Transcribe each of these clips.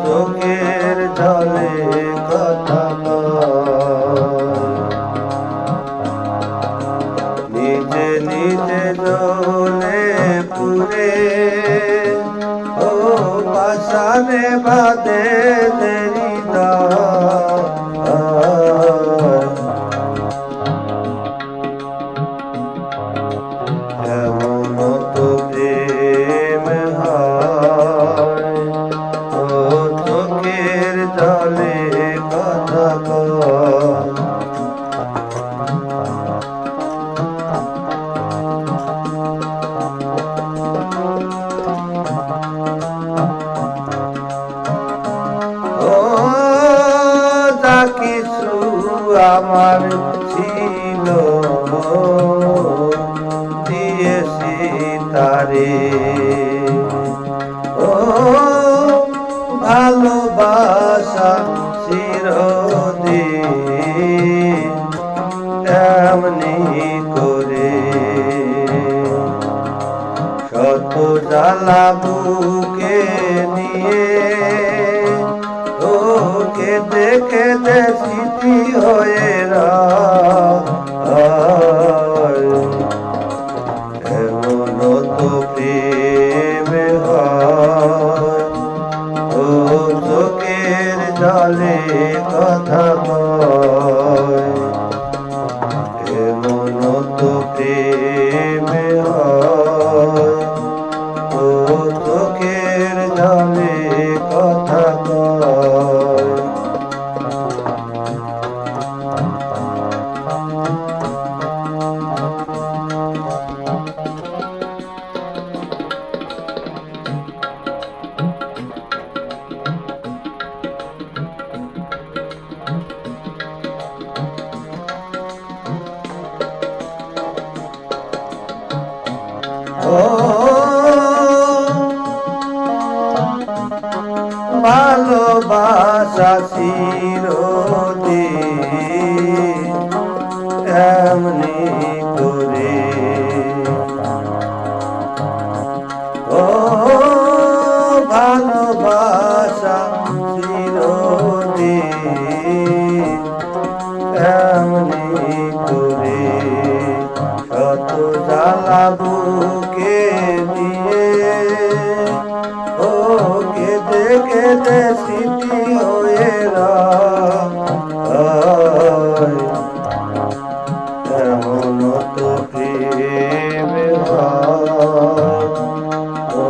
চোখের জলে কথা নিজে নিজে জ্বলে পুরে ও পাশানে বাদে দেরি এমন তো প্রেম হয় ও চোখের জলে কথা কিছু আমার ছিল দিয়েছি তারে ও ভালোবাসা চিরদিন তেমনি করে শত জ্বালা বুকে নিয়ে কেঁদে কেঁদে স্মৃতি হয়ে এমন তো প্রেম হয় ও চোখের জলে কথা কয় এমন তো প্রেম হয় ও চোখের জলে কথা কয় ভালোবাসা চিরদিন এমনি করে ও ভালোবাসা চিরদিন এমনি করে শত জ্বালা বুকে দিয়ে ও কেঁদে কেঁদে স্মৃতি হয়ে এমন তো প্রেম হয় ও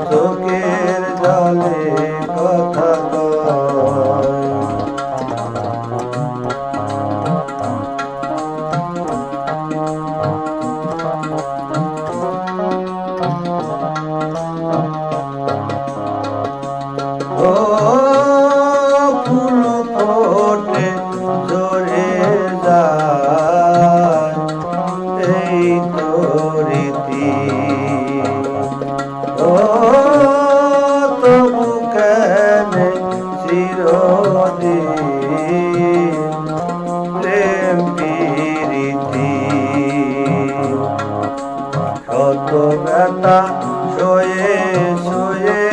চোখের জলে কথা ফুল ফোটে ঝরে যায় এই তো রীতি ও তবু কেন চিরদিন প্রেম প্রীতি কত ব্যথা সয়ে সয়ে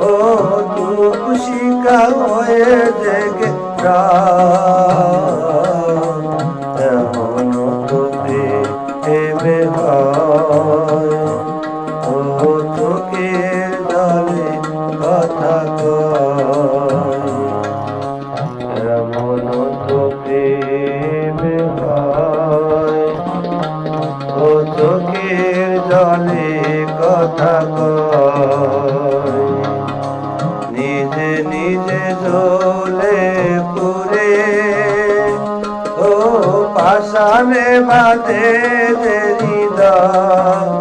ও দুঃখ শিকা হয়ে জেগে এমন তো প্রেমে হয় ও চোখের জলে কথা কয় এমন তো প্রেমে হয় ও চোখের জলে কথা কয় নিজে নিজে জ্বলে পুরে ও পাশানে বাঁধে হৃদয়